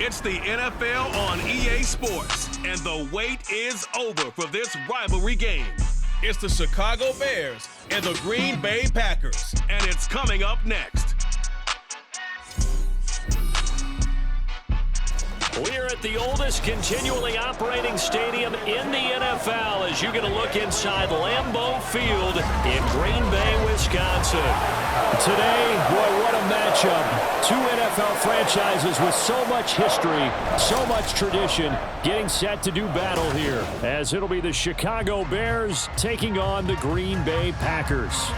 It's the NFL on EA Sports, and the wait is over for this rivalry game. It's the Chicago Bears and the Green Bay Packers, and it's coming up next. We're at the oldest continually operating stadium in the NFL as you get a look inside Lambeau Field in Green Bay, Wisconsin. Today, boy, what a matchup. Two NFL franchises with so much history, so much tradition, getting set to do battle here, as it'll be the Chicago Bears taking on the Green Bay Packers.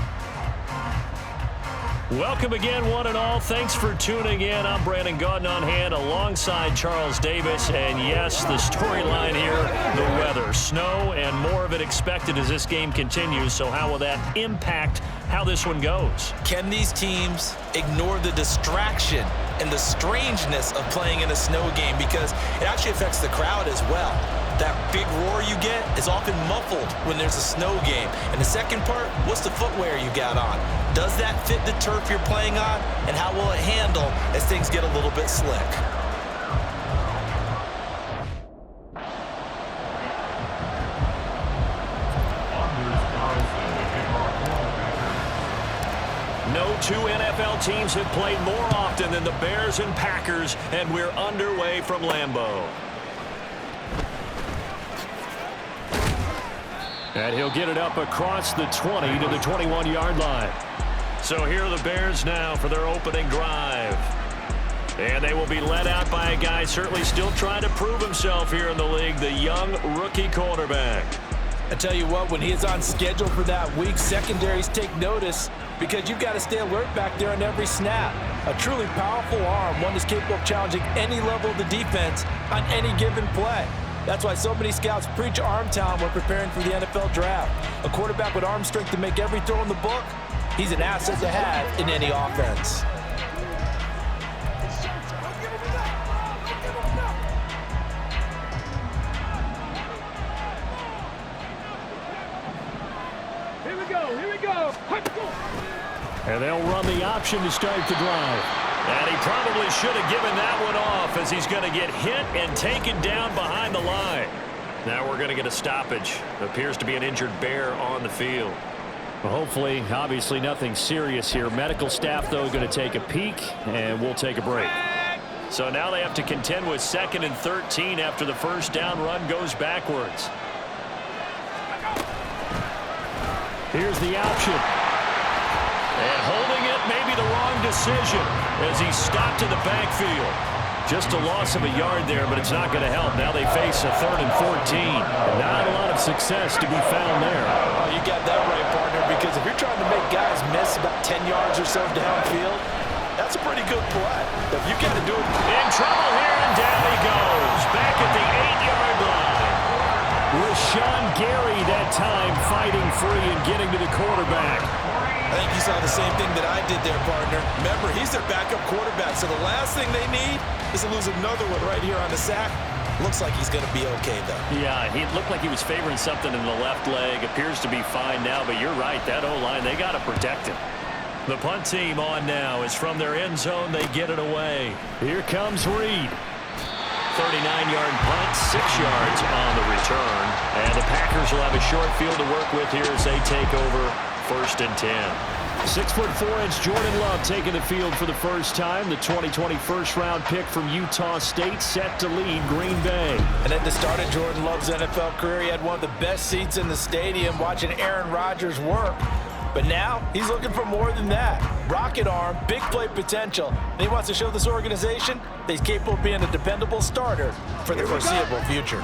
Welcome again, one and all. Thanks for tuning in. I'm Brandon Gaudin on hand alongside Charles Davis. And yes, the storyline here, the weather, snow, and more of it expected as this game continues. So how will that impact how this one goes? Can these teams ignore the distraction and the strangeness of playing in a snow game? Because it actually affects the crowd as well. That big roar you get is often muffled when there's a snow game. And the second part, what's the footwear you got on? Does that fit the turf you're playing on? And how will it handle as things get a little bit slick? No two NFL teams have played more often than the Bears and Packers, and we're underway from Lambeau. And he'll get it up across the 20 to the 21-yard line. So here are the Bears now for their opening drive. And they will be led out by a guy certainly still trying to prove himself here in the league, the young rookie quarterback. I tell you what, when he is on schedule for that week, secondaries take notice because you've got to stay alert back there on every snap. A truly powerful arm, one that's capable of challenging any level of the defense on any given play. That's why so many scouts preach arm talent when preparing for the NFL draft. A quarterback with arm strength to make every throw in the book, he's an asset to have in any offense. Here we go. And they'll run the option to start the drive. And he probably should have given that one off as he's going to get hit and taken down behind the line. Now we're going to get a stoppage. Appears to be an injured Bear on the field. Well, hopefully, obviously nothing serious here. Medical staff, though, going to take a peek, and we'll take a break. So now they have to contend with 2nd and 13 after the first down run goes backwards. Here's the option. And holding it may be the wrong decision as he stopped in the backfield. Just a loss of a yard there, but it's not going to help. Now they face a 3rd and 14. Not a lot of success to be found there. Oh, you got that right, partner, because if you're trying to make guys miss about 10 yards or so downfield, that's a pretty good play. If you got to do it. In trouble here, and down he goes. Back at the 8-yard line. Rashawn Gary that time fighting free and getting to the quarterback. I think you saw the same thing that I did there, partner. Remember, he's their backup quarterback, so the last thing they need is to lose another one right here on the sack. Looks like he's going to be okay, though. Yeah, he looked like he was favoring something in the left leg. Appears to be fine now, but you're right. That O-line, they got to protect him. The punt team on now is from their end zone. They get it away. Here comes Reed. 39-yard punt, 6 yards on the return. And the Packers will have a short field to work with here as they take over 1st and 10. 6'4" Jordan Love taking the field for the first time. The 2020 first-round pick from Utah State set to lead Green Bay. And at the start of Jordan Love's NFL career, he had one of the best seats in the stadium watching Aaron Rodgers work. But now he's looking for more than that. Rocket arm, big play potential. And he wants to show this organization that he's capable of being a dependable starter for the foreseeable future.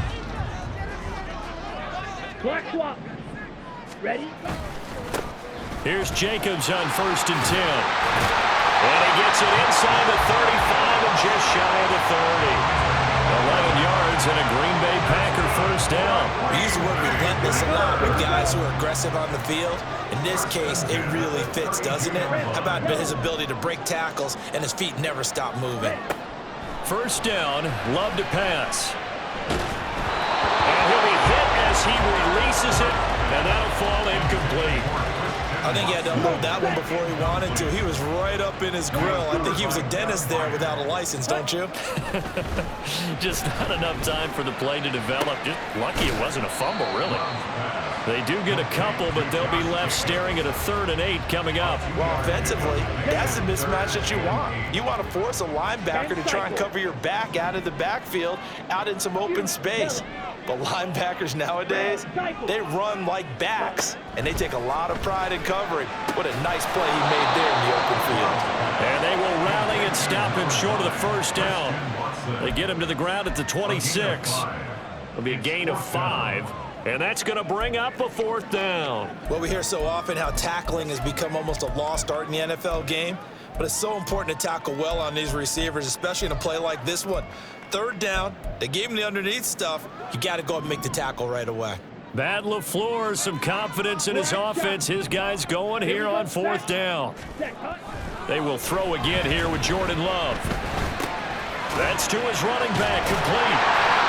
Clock. Ready? Here's Jacobs on 1st and 10. And he gets it inside the 35 and just shy of the 30. 11 yards and a Green Bay Packer first down. We use the word relentless a lot with guys who are aggressive on the field. In this case, it really fits, doesn't it? How about his ability to break tackles and his feet never stop moving? First down, Love to pass. And he'll be hit as he releases it, and that'll fall incomplete. I think he had to unload that one before he wanted to. He was right up in his grill. I think he was a dentist there without a license, don't you? Just not enough time for the play to develop. Just lucky it wasn't a fumble, really. They do get a couple, but they'll be left staring at a 3rd and 8 coming up. Well, offensively, that's the mismatch that you want. You want to force a linebacker to try and cover your back out of the backfield, out in some open space. But linebackers nowadays, they run like backs, and they take a lot of pride in covering. What a nice play he made there in the open field. And they will rally and stop him short of the 1st down. They get him to the ground at the 26. It'll be a gain of 5. And that's going to bring up a 4th down. Well, we hear so often how tackling has become almost a lost art in the NFL game. But it's so important to tackle well on these receivers, especially in a play like this one. 3rd down, they gave him the underneath stuff. You got to go and make the tackle right away. Matt LaFleur, some confidence in his offense. His guys going here on 4th down. They will throw again here with Jordan Love. That's to his running back, complete.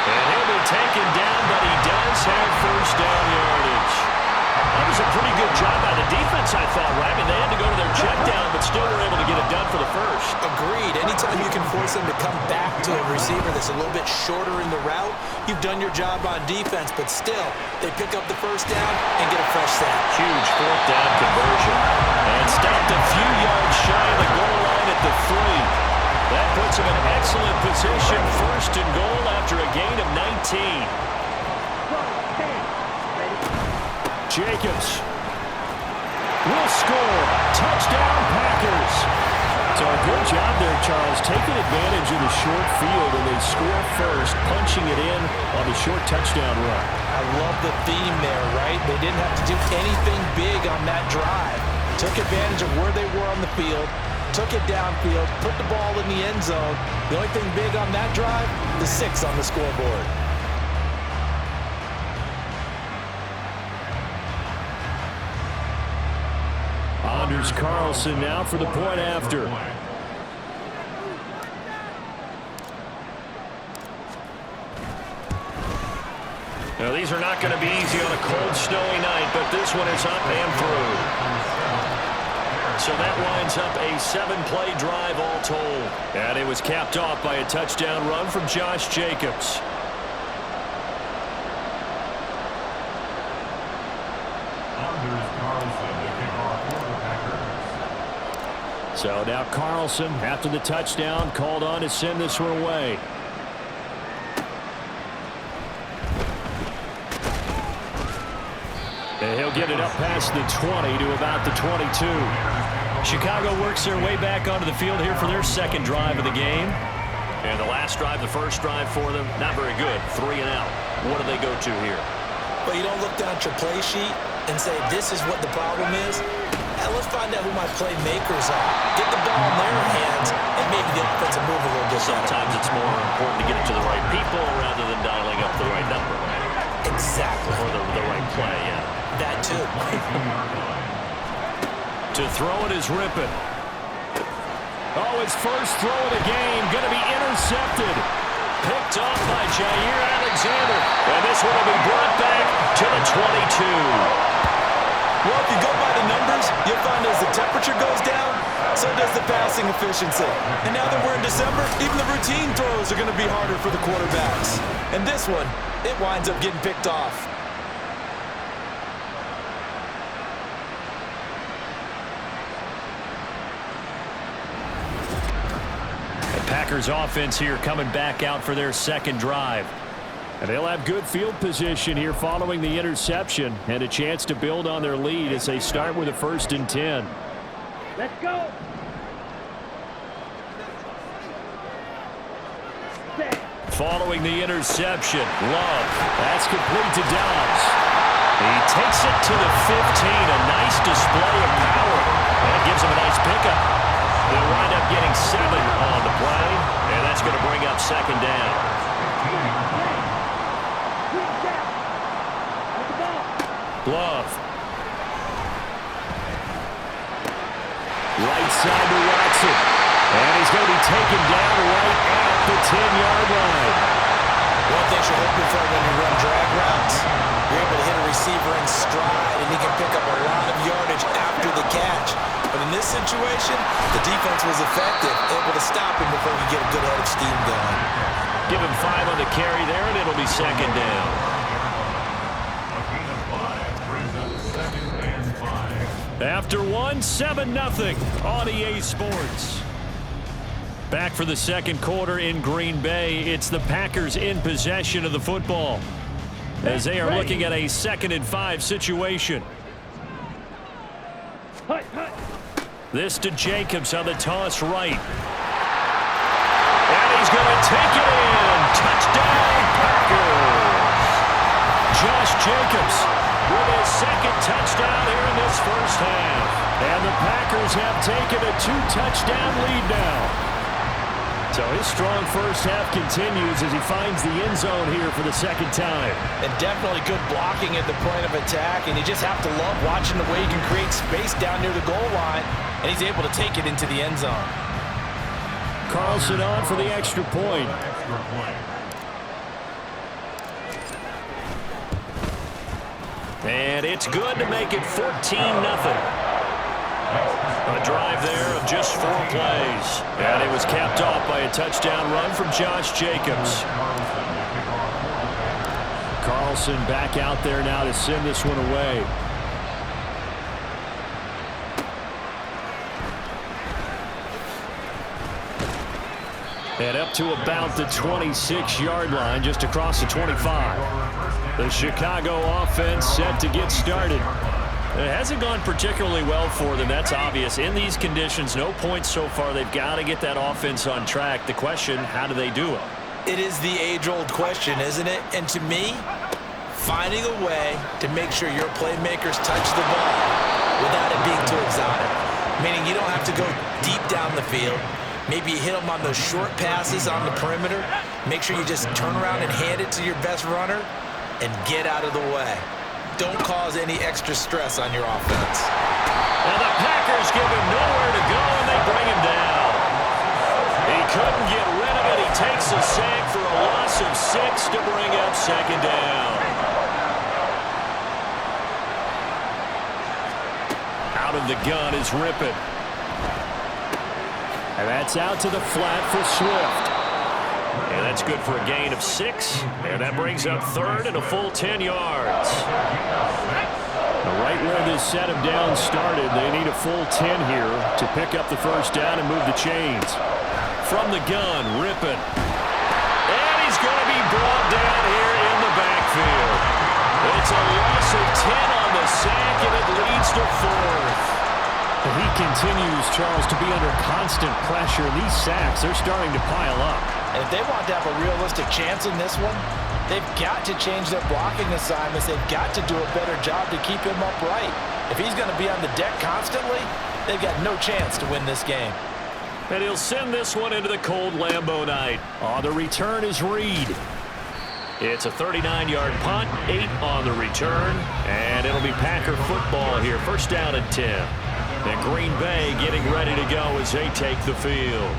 And he'll be taken down, but he does have 1st down yardage. That was a pretty good job by the defense, I thought, right? I mean, they had to go to their check down, but still were able to get it done for the 1st. Agreed. Anytime you can force them to come back to a receiver that's a little bit shorter in the route, you've done your job on defense, but still, they pick up the 1st down and get a fresh sack. Huge 4th down conversion. And stopped a few yards shy of the goal line at the 3. That puts him in excellent position, 1st and goal after a gain of 19. Jacobs will score. Touchdown, Packers. So a good job there, Charles, taking advantage of the short field, and they score 1st, punching it in on the short touchdown run. I love the theme there, right? They didn't have to do anything big on that drive. Took advantage of where they were on the field, took it downfield, put the ball in the end zone. The only thing big on that drive, the 6 on the scoreboard. Anders Carlson now for the point after. Now, these are not going to be easy on a cold, snowy night, but this one is up and through. So that winds up a 7-play drive all told. And it was capped off by a touchdown run from Josh Jacobs. So now Carlson, after the touchdown, called on to send this one away. And he'll get it up past the 20 to about the 22. Chicago works their way back onto the field here for their 2nd drive of the game. And the last drive, the 1st drive for them, not very good. 3 and out. What do they go to here? But you don't look down at your play sheet and say, this is what the problem is. Let's find out who my playmakers are. Get the ball in their hands, and maybe the offense will move a little bit. Sometimes it's more important to get it to the right people rather than dialing up the right number. Exactly. Or the right play, yeah. That too. To throw it is Rippon. Oh, his 1st throw of the game, going to be intercepted. Picked off by Jair Alexander. And this one will be brought back to the 22. Well, if you go by the numbers, you'll find as the temperature goes down, so does the passing efficiency. And now that we're in December, even the routine throws are going to be harder for the quarterbacks. And this one, it winds up getting picked off. The Packers offense here coming back out for their 2nd drive. And they'll have good field position here following the interception and a chance to build on their lead as they start with a 1st and 10. Let's go. Following the interception, Love. That's complete to Dobbs. He takes it to the 15. A nice display of power. And it gives him a nice pickup. They'll wind up getting 7 on the play. And that's going to bring up 2nd down. Love. Right side to Watson. And he's going to be taken down right at the 10-yard line. One thing you're hoping for when you run drag routes, you're able to hit a receiver in stride, and he can pick up a lot of yardage after situation, the defense was effective, able to stop him before he get a good head of steam going. Give him 5 on the carry there, and it'll be second down. After 1, 7-0 on EA Sports. Back for the second quarter in Green Bay. It's the Packers in possession of the football as they are looking at a 2nd and 5 situation. This to Jacobs on the toss right. And he's going to take it in. Touchdown, Packers. Josh Jacobs with his second touchdown here in this first half. And the Packers have taken a 2-touchdown lead now. So his strong first half continues as he finds the end zone here for the second time. And definitely good blocking at the point of attack, and you just have to love watching the way he can create space down near the goal line, and he's able to take it into the end zone. Carlson on for the extra point. And it's good to make it 14-0. A drive there of just 4 plays. And it was capped off by a touchdown run from Josh Jacobs. Carlson back out there now to send this one away. And up to about the 26-yard line, just across the 25. The Chicago offense set to get started. It hasn't gone particularly well for them. That's obvious. In these conditions, no points so far. They've got to get that offense on track. The question, how do they do it? It is the age-old question, isn't it? And to me, finding a way to make sure your playmakers touch the ball without it being too exotic. Meaning you don't have to go deep down the field. Maybe you hit them on those short passes on the perimeter. Make sure you just turn around and hand it to your best runner and get out of the way. Don't cause any extra stress on your offense. And the Packers give him nowhere to go, and they bring him down. He couldn't get rid of it. He takes a sack for a loss of 6 to bring up second down. Out of the gun is Rippon. And that's out to the flat for Swift. And that's good for a gain of 6. And that brings up third and a full 10 yards. Right where this set of downs started, they need a full 10 here to pick up the first down and move the chains. From the gun, Rippon. And he's going to be brought down here in the backfield. It's a loss of 10 on the sack, and it leads to 4th. He continues, Charles, to be under constant pressure. These sacks, they're starting to pile up. And if they want to have a realistic chance in this one, they've got to change their blocking assignments. They've got to do a better job to keep him upright. If he's going to be on the deck constantly, they've got no chance to win this game. And he'll send this one into the cold Lambeau night. On the return is Reed. It's a 39-yard punt, 8 on the return, and it'll be Packer football here. First down and 10. And Green Bay getting ready to go as they take the field.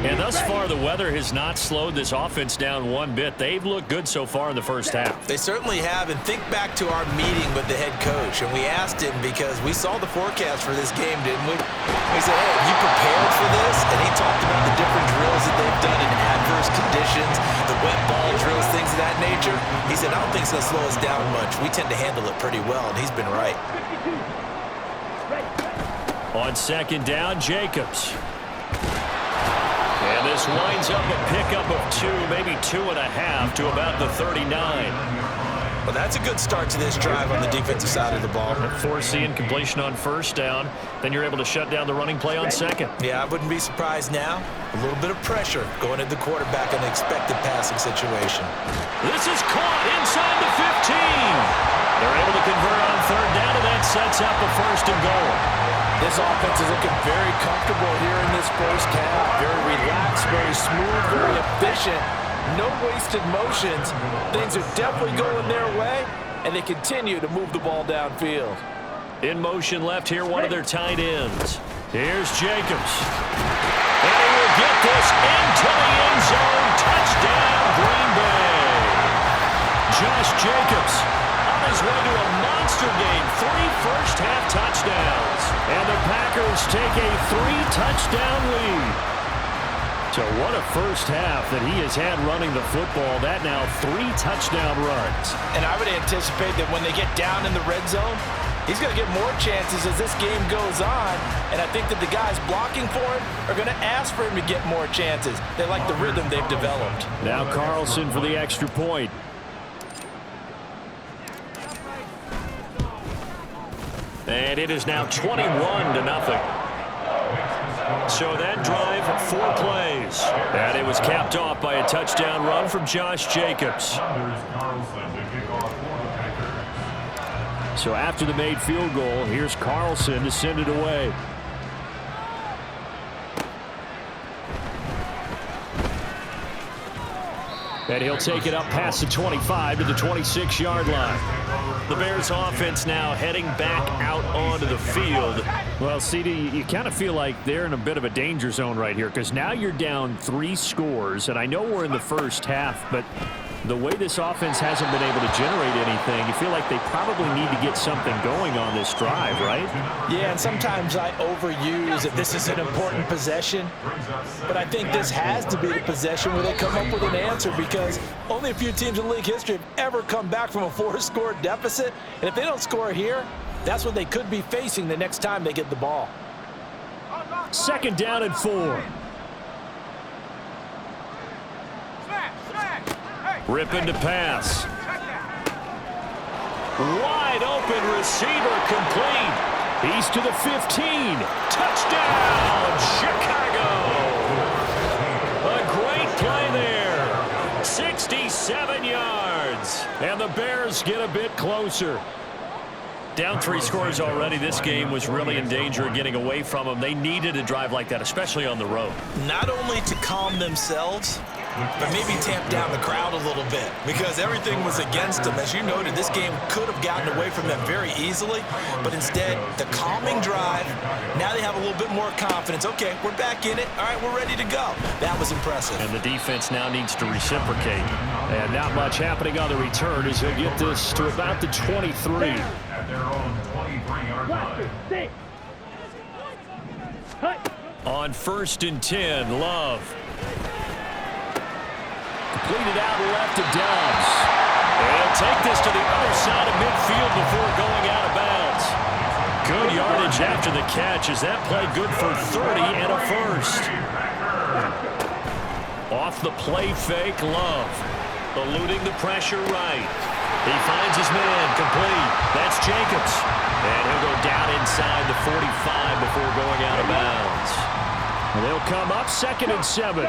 And thus far, the weather has not slowed this offense down one bit. They've looked good so far in the first half. They certainly have. And think back to our meeting with the head coach. And we asked him because we saw the forecast for this game, didn't we? We said, hey, have you prepared for this? And he talked about the different drills that they've done in adverse conditions, the wet ball drills, things of that nature. He said, I don't think it's going to slow us down much. We tend to handle it pretty well, and he's been right. On second down, Jacobs. And this winds up a pickup of 2, maybe 2.5 to about the 39. Well, that's a good start to this drive on the defensive side of the ball. Forcing completion on first down. Then you're able to shut down the running play on second. Yeah, I wouldn't be surprised now. A little bit of pressure going at the quarterback in the expected passing situation. This is caught inside the 15. They're able to convert on third down, and that sets up a first and goal. This offense is looking very comfortable here in this first half. Very relaxed, very smooth, very efficient. No wasted motions. Things are definitely going their way, and they continue to move the ball downfield. In motion left here, one of their tight ends. Here's Jacobs. And he will get this into the end zone. Touchdown, Green Bay. Josh Jacobs on his way to a monster game. 3 first-half touchdowns. And the Packers take a 3-touchdown lead. So what a first half that he has had running the football. That now 3 touchdown runs. And I would anticipate that when they get down in the red zone, he's going to get more chances as this game goes on. And I think that the guys blocking for him are going to ask for him to get more chances. They like the rhythm they've developed. Now Carlson for the extra point. And it is now 21-0. So that drive, 4 plays. And it was capped off by a touchdown run from Josh Jacobs. So after the made field goal, here's Carlson to send it away. And he'll take it up past the 25 to the 26-yard line. The Bears offense now heading back out onto the field. Well, CD, you kind of feel like they're in a bit of a danger zone right here because now you're down 3 scores, and I know we're in the first half, but the way this offense hasn't been able to generate anything, you feel like they probably need to get something going on this drive, right? Yeah, and sometimes I overuse that this is an important possession, but I think this has to be the possession where they come up with an answer because only a few teams in league history have ever come back from a 4-score deficit, and if they don't score here, that's what they could be facing the next time they get the ball. 2nd down and 4. Ripping to pass. Wide open receiver complete. He's to the 15. Touchdown, Chicago. A great play there. 67 yards. And the Bears get a bit closer. Down 3 scores already. This game was really in danger of getting away from them. They needed a drive like that, especially on the road. Not only to calm themselves, but maybe tamp down the crowd a little bit because everything was against them. As you noted, this game could have gotten away from them very easily, but instead, the calming drive, now they have a little bit more confidence. Okay, we're back in it. All right, we're ready to go. That was impressive. And the defense now needs to reciprocate. And not much happening on the return as he'll get this to about the 23. At their own 23-yard line. On 1st and 10, Love. Completed out left to Dobbs. And he'll take this to the other side of midfield before going out of bounds. Good yardage after the catch. Is that play good for 30 and a first? Off the play fake, Love. Eluding the pressure right. He finds his man complete. That's Jacobs. And he'll go down inside the 45 before going out of bounds. And they'll come up 2nd and 7.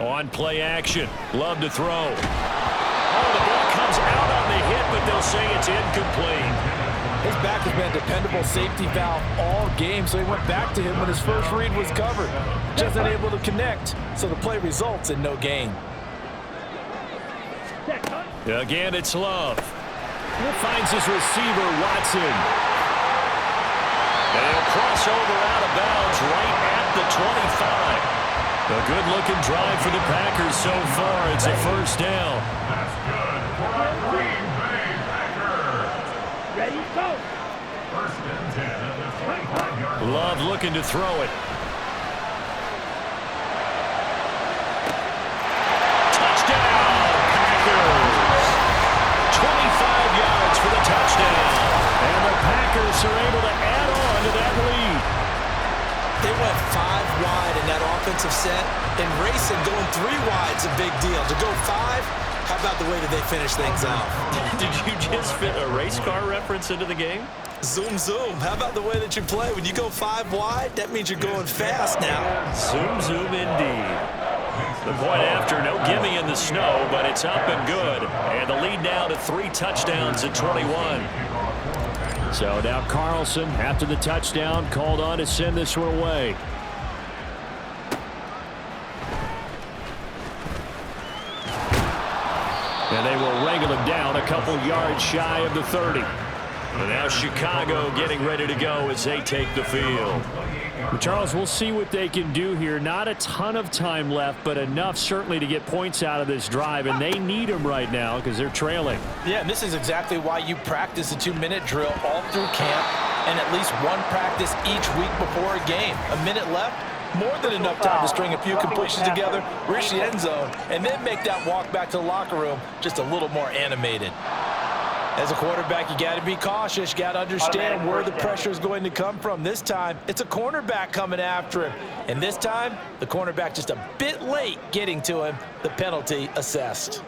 On play action. Love to throw. Oh, the ball comes out on the hit, but they'll say it's incomplete. His back has been a dependable safety valve all game, so he went back to him when his first read was covered. Just unable to connect, so the play results in no gain. Again, it's Love. Finds his receiver, Watson. And he'll cross over out of bounds right at the 25. A good-looking drive for the Packers so far. It's a first down. That's good for Green Bay Packers. Ready, go. 1st and 10 at the 25-yard line. Love looking to throw it. Touchdown, Packers. 25 yards for the touchdown. And the Packers are able to add on to that lead. They went 5 wide in that offensive set, and racing going 3 wide's a big deal. To go 5, how about the way that they finish things off? Did you just fit a race car reference into the game? Zoom, zoom. How about the way that you play? When you go 5 wide, that means you're going fast now. Zoom, zoom indeed. The point after, no gimme in the snow, but it's up and good. And the lead now to 3 touchdowns at 21. So now Carlson, after the touchdown, called on to send this one away. And they will wrangle him down a couple yards shy of the 30. And now Chicago getting ready to go as they take the field. Charles, we'll see what they can do here. Not a ton of time left, but enough certainly to get points out of this drive, and they need them right now because they're trailing. Yeah, and this is exactly why you practice a 2-minute drill all through camp and at least one practice each week before a game. A minute left, more than enough time to string a few completions together, reach the end zone, and then make that walk back to the locker room just a little more animated. As a quarterback, you got to be cautious. You got to understand where the pressure is going to come from. This time, it's a cornerback coming after him. And this time, the cornerback just a bit late getting to him. The penalty assessed.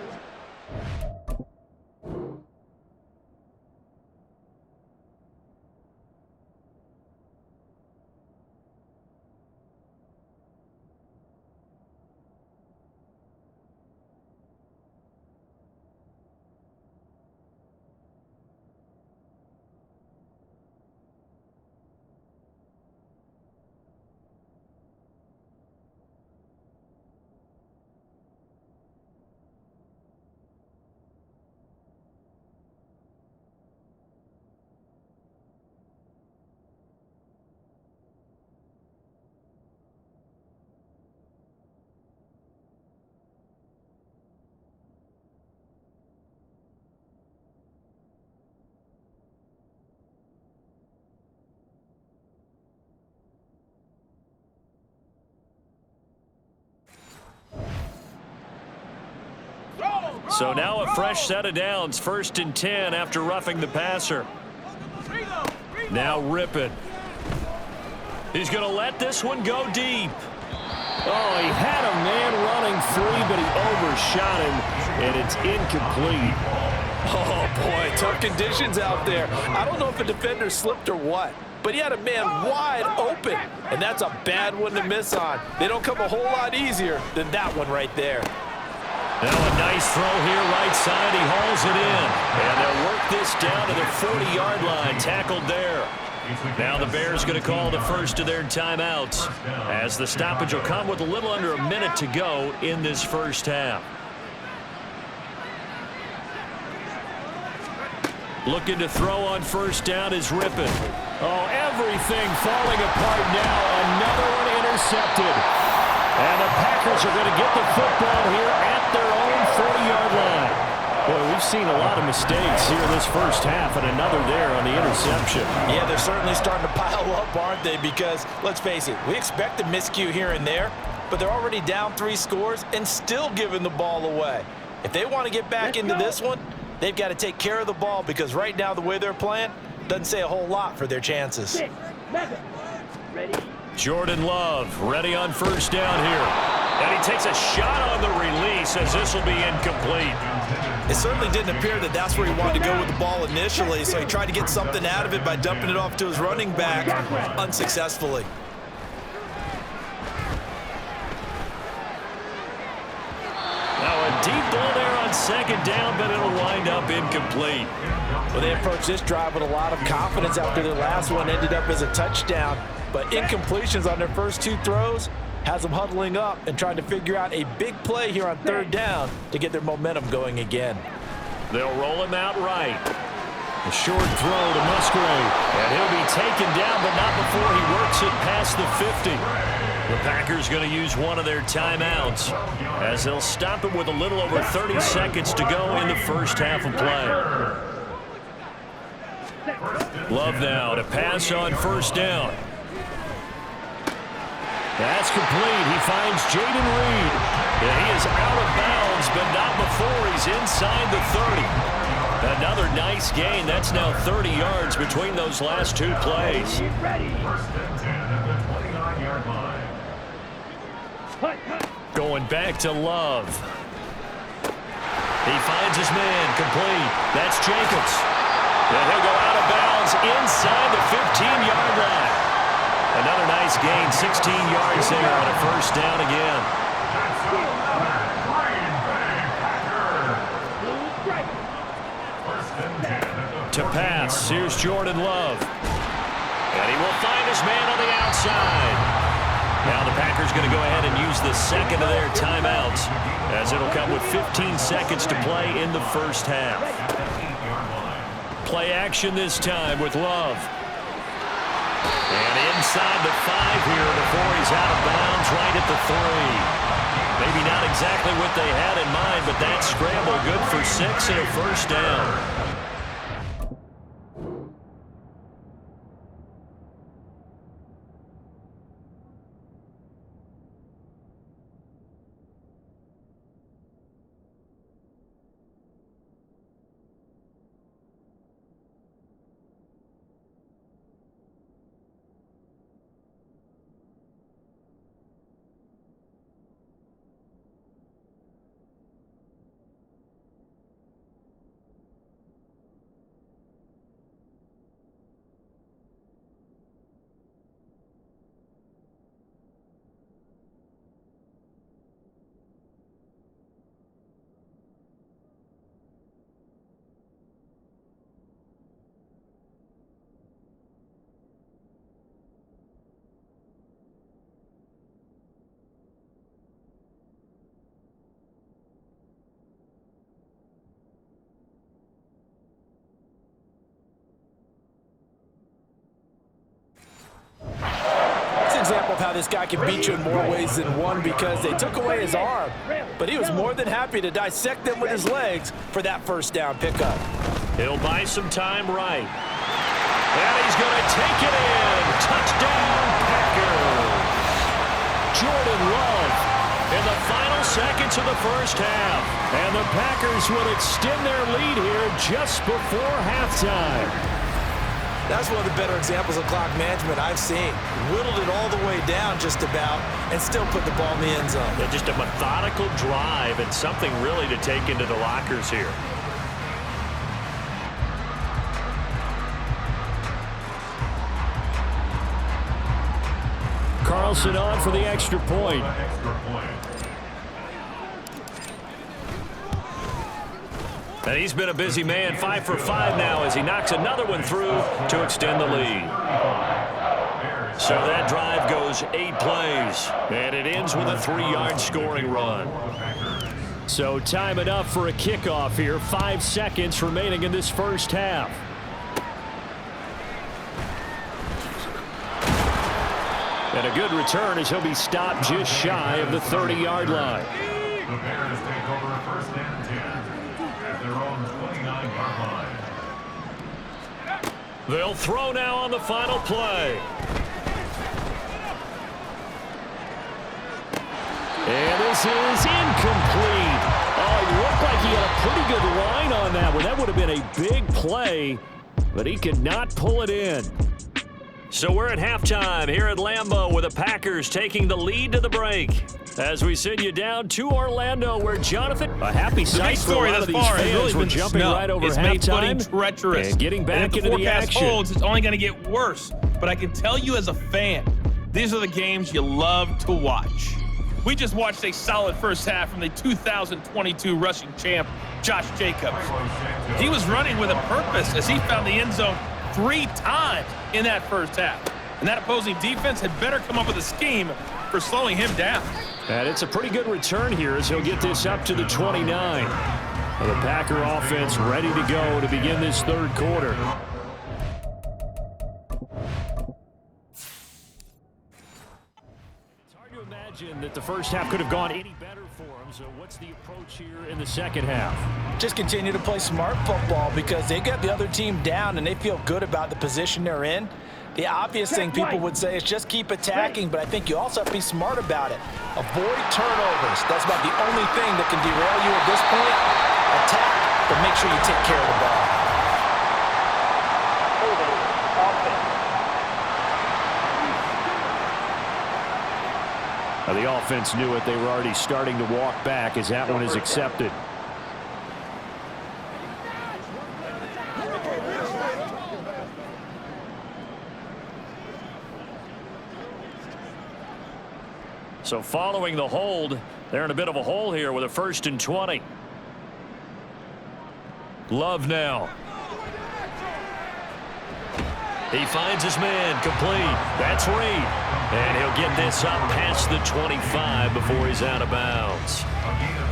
So now a fresh set of downs, 1st and 10 after roughing the passer. Now Rippon. He's going to let this one go deep. Oh, he had a man running free, but he overshot him, and it's incomplete. Oh, boy, tough conditions out there. I don't know if a defender slipped or what, but he had a man wide open, and that's a bad one to miss on. They don't come a whole lot easier than that one right there. Now a nice throw here, right side. He hauls it in. And they'll work this down to the 40-yard line. Tackled there. Now the Bears going to call the first of their timeouts, as the stoppage will come with a little under a minute to go in this first half. Looking to throw on first down is Rippon. Oh, everything falling apart now. Another one intercepted. And the Packers are going to get the football here at their own 40-yard line. Boy, we've seen a lot of mistakes here this first half, and another there on the interception. Yeah, they're certainly starting to pile up, aren't they? Because, let's face it, we expect a miscue here and there, but they're already down 3 scores and still giving the ball away. If they want to get back into this one, they've got to take care of the ball, because right now the way they're playing doesn't say a whole lot for their chances. Ready? Jordan Love ready on first down here. And he takes a shot on the release, as this will be incomplete. It certainly didn't appear that that's where he wanted to go with the ball initially, so he tried to get something out of it by dumping it off to his running back unsuccessfully. Now a deep ball there on second down, but it'll wind up incomplete. Well, they approached this drive with a lot of confidence after their last one ended up as a touchdown. But incompletions on their first 2 throws has them huddling up and trying to figure out a big play here on 3rd down to get their momentum going again. They'll roll him out right. A short throw to Musgrave. And he'll be taken down, but not before he works it past the 50. The Packers going to use one of their timeouts, as they'll stop it with a little over 30 seconds to go in the first half of play. Love now to pass on first down. That's complete. He finds Jaden Reed. And he is out of bounds, but not before he's inside the 30. Another nice gain. That's now 30 yards between those last 2 plays. Going back to Love. He finds his man complete. That's Jacobs. And he'll go out of bounds inside the 15-yard line. Another nice gain, 16 yards there on a first down again. To pass, here's Jordan Love. And he will find his man on the outside. Now the Packers going to go ahead and use the second of their timeouts, as it'll come with 15 seconds to play in the first half. Play action this time with Love. And inside the 5 here before he's out of bounds right at the 3. Maybe not exactly what they had in mind, but that scramble good for 6 and a first down. Example of how this guy can beat you in more ways than one because they took away his arm, but he was more than happy to dissect them with his legs for that first down pickup. He'll buy some time right. And he's going to take it in. Touchdown, Packers. Jordan Love in the final seconds of the first half. And the Packers will extend their lead here just before halftime. That's one of the better examples of clock management I've seen. Whittled it all the way down just about and still put the ball in the end zone. Yeah, just a methodical drive and something really to take into the lockers here. Carlson on for the extra point. And he's been a busy man, 5 for 5 now as he knocks another one through to extend the lead. So that drive goes 8 plays, and it ends with a 3-yard scoring run. So time enough for a kickoff here. 5 seconds remaining in this first half. And a good return as he'll be stopped just shy of the 30-yard line. The Bears take over first and 10 at their own 29-yard line. They'll throw now on the final play. And this is incomplete. Oh, it looked like he had a pretty good line on that one. That would have been a big play, but he could not pull it in. So we're at halftime here at Lambeau with the Packers taking the lead to the break. As we send you down to Orlando, where Jonathan, a happy sight for a lot of these fans. We're jumping right over halftime treacherous. and getting back into the action. Holds, it's only going to get worse. But I can tell you as a fan, these are the games you love to watch. We just watched a solid first half from the 2022 rushing champ, Josh Jacobs. He was running with a purpose as he found the end zone 3 times in that first half. And that opposing defense had better come up with a scheme for slowing him down. And it's a pretty good return here as he'll get this up to the 29. The Packer offense ready to go to begin this third quarter. It's hard to imagine that the first half could have gone any better for him. So what's the approach here in the second half? Just continue to play smart football because they got the other team down and they feel good about the position they're in. The obvious thing people would say is just keep attacking, but I think you also have to be smart about it. Avoid turnovers. That's about the only thing that can derail you at this point. Attack, but make sure you take care of the ball. Now, the offense knew it. They were already starting to walk back as that one is accepted. So following the hold, they're in a bit of a hole here with a 1st and 20. Love now. He finds his man, complete. That's Reed. And he'll get this up past the 25 before he's out of bounds.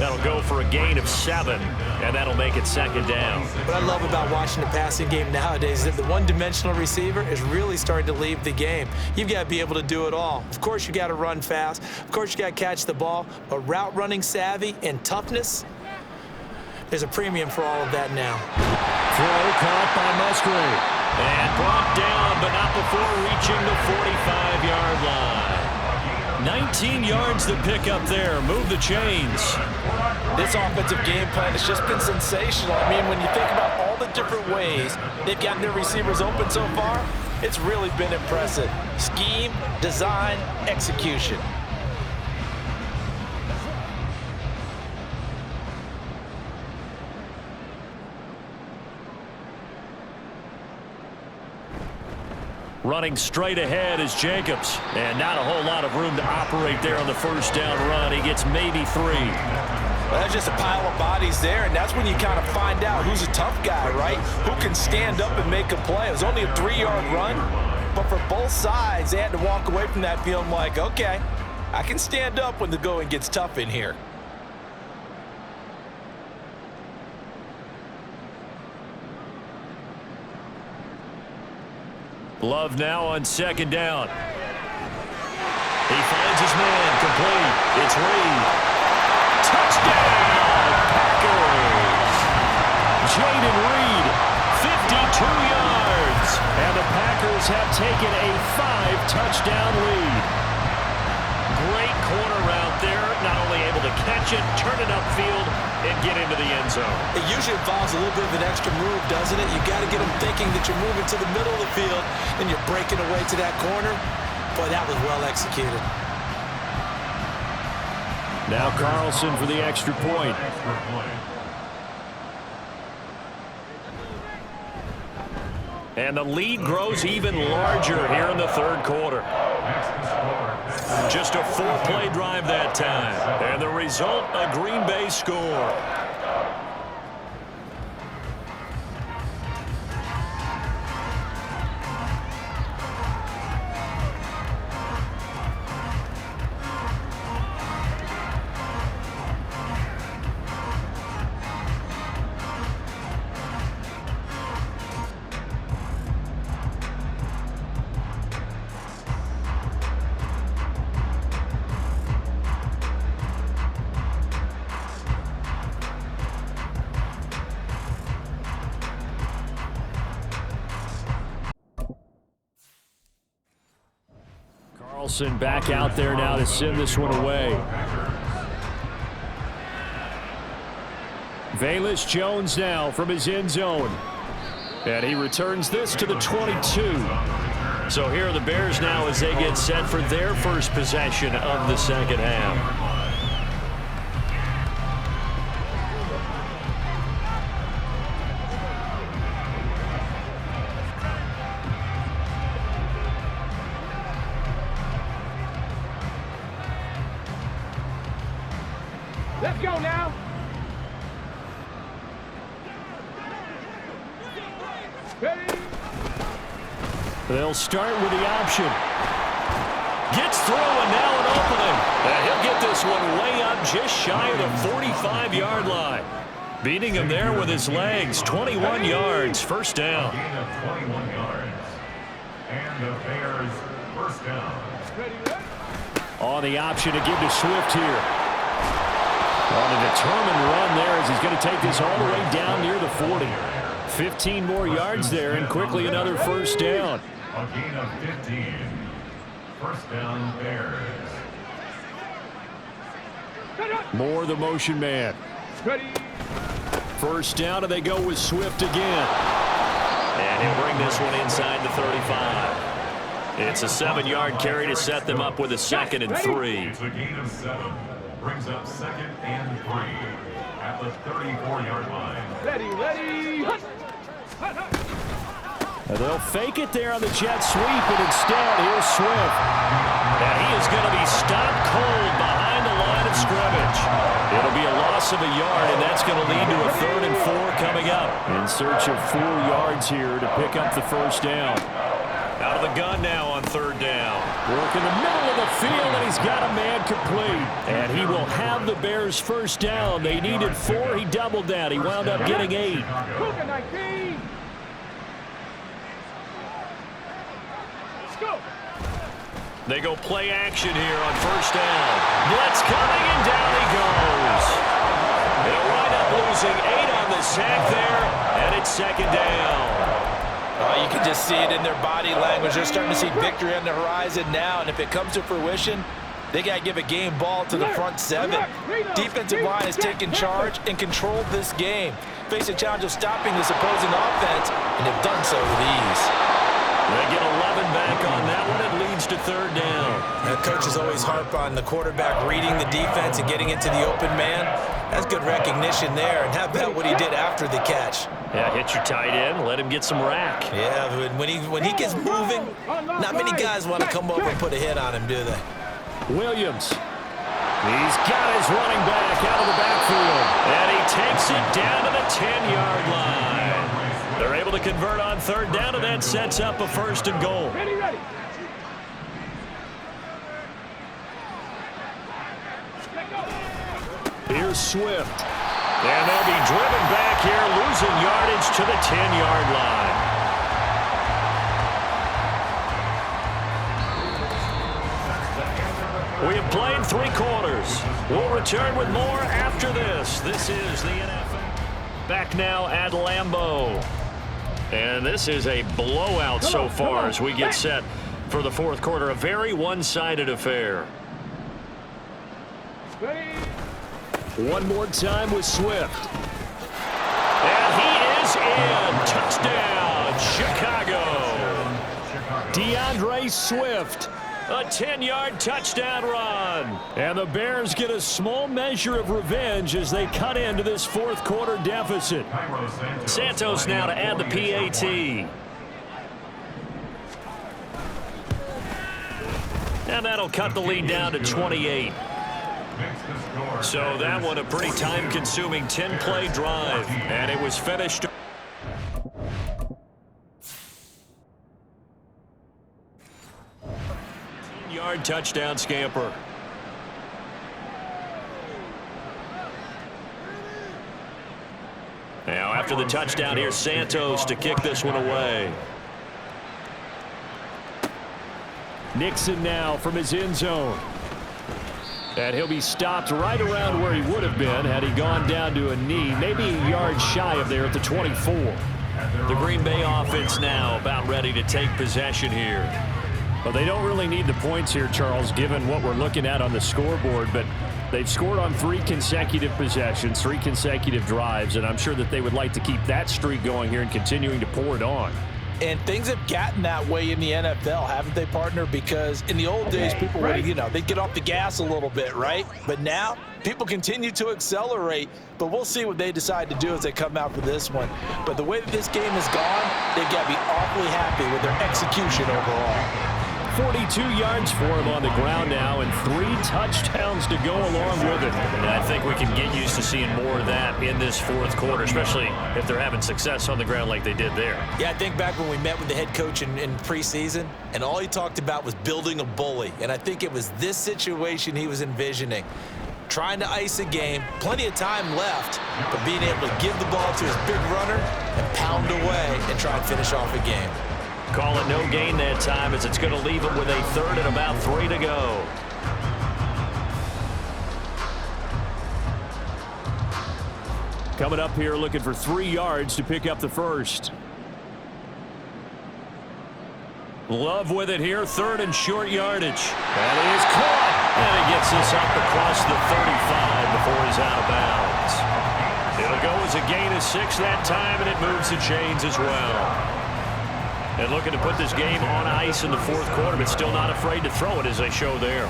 That'll go for a gain of 7, and that'll make it second down. What I love about watching the passing game nowadays is that the one-dimensional receiver is really starting to leave the game. You've got to be able to do it all. Of course, you got to run fast. Of course, you got to catch the ball. But route running savvy and toughness, there's a premium for all of that now. Throw caught by Musgrave. And brought down, but not before reaching the 45-yard line. 19 yards to pick up there. Move the chains. This offensive game plan has just been sensational. I mean, when you think about all the different ways they've gotten their receivers open so far, it's really been impressive. Scheme, design, execution. Running straight ahead is Jacobs. And not a whole lot of room to operate there on the first down run. He gets maybe 3. Well, that's just a pile of bodies there, and that's when you kind of find out who's a tough guy, right? Who can stand up and make a play. It was only a 3-yard run, but for both sides, they had to walk away from that feeling like, okay, I can stand up when the going gets tough in here. Love now on second down. He finds his man, complete. It's Reed. Touchdown, Packers! Jaden Reed, 52 yards. And the Packers have taken a 5-touchdown lead. Great corner route there. Not only able to catch it, turn it upfield, and get into the end zone. It usually involves a little bit of an extra move, doesn't it? You got to get them thinking that you're moving to the middle of the field and you're breaking away to that corner. Boy, that was well executed. Now Carlson for the extra point. And the lead grows even larger here in the third quarter. Just a 4-play drive that time. And the result, a Green Bay score. Carlson back out there now to send this one away. Velus Jones now from his end zone. And he returns this to the 22. So here are the Bears now as they get set for their first possession of the second half. Let's go now. Ready? They'll start with the option. Gets through and now an opening. And he'll get this one way up just shy of the 45-yard line. Beating him there with his legs. 21 yards, first down. Gain of 21 yards. And the Bears first down. On the option to give to Swift here. On a determined run there as he's going to take this all the way down near the 40. 15 more yards there and quickly another first down. A gain of 15. First down, Bears. More the motion man. Ready? First down and they go with Swift again. And he'll bring this one inside the 35. It's a 7-yard carry to set them up with a 2nd and 3. It's a gain of 7. Brings up 2nd and 3 at the 34-yard line. Ready, ready. And they'll fake it there on the jet sweep, and instead, here's Swift. And he is going to be stopped cold behind the line of scrimmage. It'll be a loss of a yard, and that's going to lead to a 3rd and 4 coming up. In search of 4 yards here to pick up the first down. Out of the gun now on third down. Work in the middle of the field, and he's got a man complete. And he will have the Bears first down. They needed 4. He doubled that. He wound up getting 8. Cougar 19. Let's go. They go play action here on first down. Blitz coming, and down he goes. They'll wind up losing 8 on the sack there, and it's second down. You can just see it in their body language. They're starting to see victory on the horizon now, and if it comes to fruition, they got to give a game ball to the front 7. Defensive line has taken charge and controlled this game. Face a challenge of stopping this opposing offense, and they've done so with ease. They get 11 back on that one. It leads to third down. The coaches always harp on the quarterback reading the defense and getting into the open man. That's good recognition there. And how about what he did after the catch? Yeah, hit your tight end, let him get some rack. Yeah, when he gets moving, not many guys want to come over and put a hit on him, do they? Williams. He's got his running back out of the backfield. And he takes it down to the 10-yard line. They're able to convert on third down, and that sets up a first and goal. Ready, ready. Here's Swift. And they'll be driven back here, losing yardage to the 10-yard line. We have played 3 quarters. We'll return with more after this. This is the NFL. Back now at Lambeau. And this is a blowout so far as we get set for the fourth quarter. A very one-sided affair. Ready. One more time with Swift. And he is in. Touchdown, Chicago. DeAndre Swift. A 10-yard touchdown run. And the Bears get a small measure of revenge as they cut into this fourth quarter deficit. Santos now to add the PAT. And that'll cut the lead down to 28. So that one a pretty time-consuming 10-play drive. And it was finished. Yard touchdown scamper. Now after the touchdown, here's Santos to kick this one away. Nixon now from his end zone. And he'll be stopped right around where he would have been had he gone down to a knee, maybe a yard shy of there at the 24. The Green Bay offense now about ready to take possession here. Well, they don't really need the points here, Charles, given what we're looking at on the scoreboard, but they've scored on 3 consecutive possessions, 3 consecutive drives, and I'm sure that they would like to keep that streak going here and continuing to pour it on. And things have gotten that way in the NFL, haven't they, partner? Because in the old days, people would, they'd get off the gas a little bit, right? But now, people continue to accelerate. But we'll see what they decide to do as they come out for this one. But the way that this game has gone, they've got to be awfully happy with their execution overall. 42 yards for him on the ground now and 3 touchdowns to go along with it. And I think we can get used to seeing more of that in this fourth quarter, especially if they're having success on the ground like they did there. Yeah, I think back when we met with the head coach in preseason, and all he talked about was building a bully. And I think it was this situation he was envisioning. Trying to ice a game, plenty of time left, but being able to give the ball to his big runner and pound away and try and finish off a game. Call it no gain that time as it's going to leave them with a third and about 3 to go. Coming up here looking for 3 yards to pick up the first. Love with it here, 3rd and short yardage. And he is caught. And he gets this up across the 35 before he's out of bounds. It'll go as a gain of 6 that time, and it moves the chains as well. And looking to put this game on ice in the fourth quarter, but still not afraid to throw it as they show there.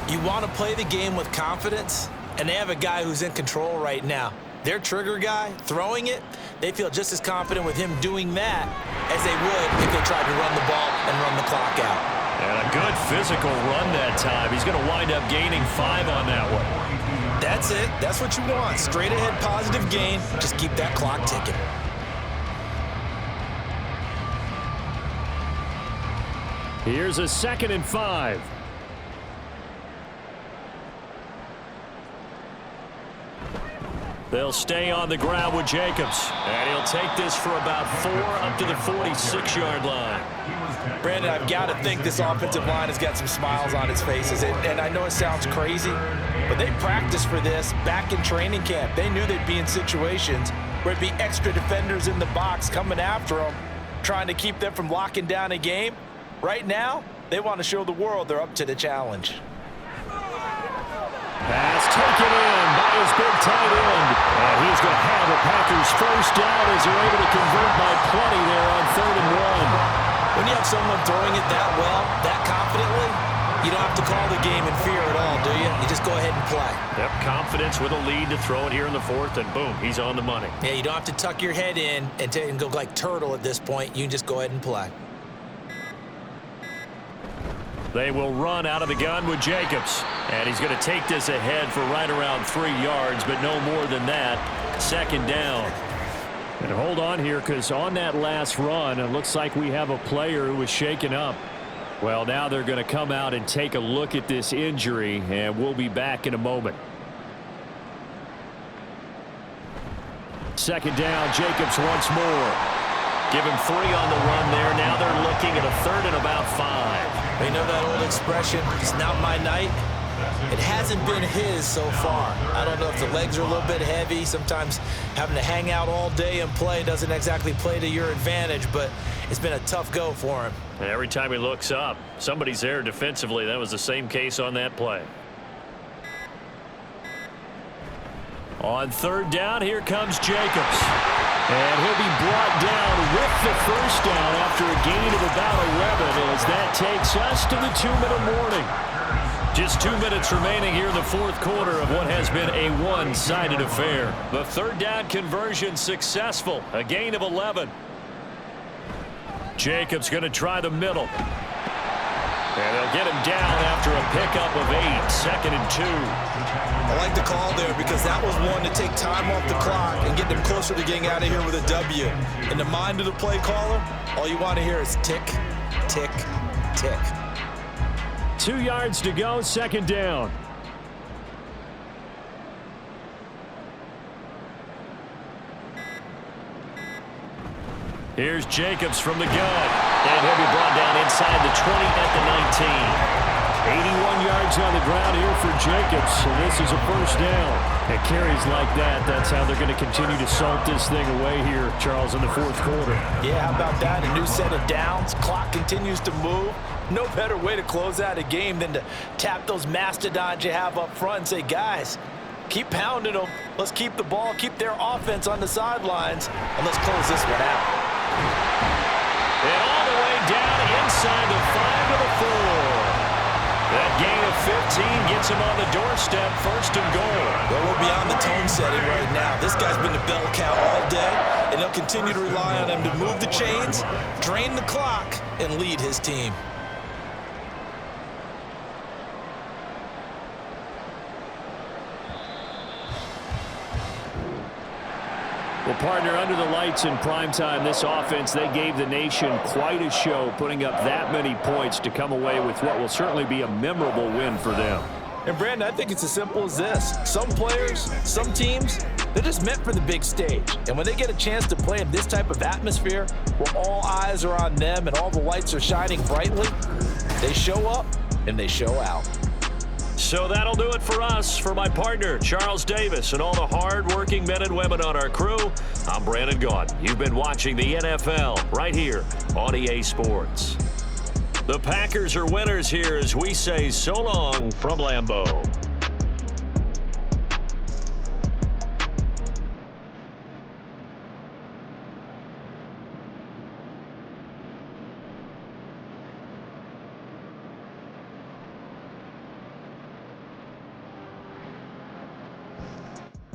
You want to play the game with confidence, and they have a guy who's in control right now. Their trigger guy, throwing it, they feel just as confident with him doing that as they would if they tried to run the ball and run the clock out. And a good physical run that time. He's going to wind up gaining 5 on that one. That's it. That's what you want. Straight ahead positive gain. Just keep that clock ticking. Here's a 2nd and 5. They'll stay on the ground with Jacobs. And he'll take this for about 4 up to the 46-yard line. Brandon, I've got to think this offensive line has got some smiles on its faces. And I know it sounds crazy, but they practiced for this back in training camp. They knew they'd be in situations where it'd be extra defenders in the box coming after them, trying to keep them from locking down a game. Right now, they want to show the world they're up to the challenge. Pass taken in by his big tight end. And he's going to have the Packers first down as they're able to convert by plenty there on 3rd and 1. When you have someone throwing it that well, that confidently, you don't have to call the game in fear at all, do you? You just go ahead and play. Yep, confidence with a lead to throw it here in the 4th, and boom, he's on the money. Yeah, you don't have to tuck your head in and go like turtle at this point. You can just go ahead and play. They will run out of the gun with Jacobs. And he's going to take this ahead for right around 3 yards, but no more than that. 2nd down. And hold on here, because on that last run, it looks like we have a player who was shaken up. Well, now they're going to come out and take a look at this injury, and we'll be back in a moment. 2nd down, Jacobs once more. Give him 3 on the run there. Now they're looking at a 3rd and about 5. They know that old expression, it's not my night. It hasn't been his so far. I don't know if the legs are a little bit heavy. Sometimes having to hang out all day and play doesn't exactly play to your advantage, but it's been a tough go for him. And every time he looks up, somebody's there defensively. That was the same case on that play. On 3rd down, here comes Jacobs. And he'll be brought down with the first down after a gain of about 11 as that takes us to the 2-minute warning. Just 2 minutes remaining here in the 4th quarter of what has been a one-sided affair. The 3rd down conversion successful. A gain of 11. Jacobs going to try the middle. And they'll get him down after a pickup of 8. 2nd and 2. I like the call there because that was one to take time off the clock and get them closer to getting out of here with a W. In the mind of the play caller, all you want to hear is tick, tick, tick. 2 yards to go, 2nd down. Here's Jacobs from the gun. And he'll be brought down inside the 20 at the 19. 81 yards on the ground here for Jacobs, and this is a first down. At carries like that, that's how they're going to continue to salt this thing away here, Charles, in the 4th quarter. Yeah, how about that? A new set of downs. Clock continues to move. No better way to close out a game than to tap those mastodons you have up front and say, guys, keep pounding them. Let's keep the ball, keep their offense on the sidelines, and let's close this one out. And all the way down inside the 5 to the 4. That gain of 15 gets him on the doorstep, 1st and goal. Well, we're beyond the tone setting right now. This guy's been the bell cow all day, and they'll continue to rely on him to move the chains, drain the clock, and lead his team. Well, partner, under the lights in primetime, this offense, they gave the nation quite a show, putting up that many points to come away with what will certainly be a memorable win for them. And, Brandon, I think it's as simple as this. Some players, some teams, they're just meant for the big stage. And when they get a chance to play in this type of atmosphere, where all eyes are on them and all the lights are shining brightly, they show up and they show out. So that'll do it for us. For my partner, Charles Davis, and all the hard-working men and women on our crew, I'm Brandon Gaudin. You've been watching the NFL right here on EA Sports. The Packers are winners here as we say so long from Lambeau.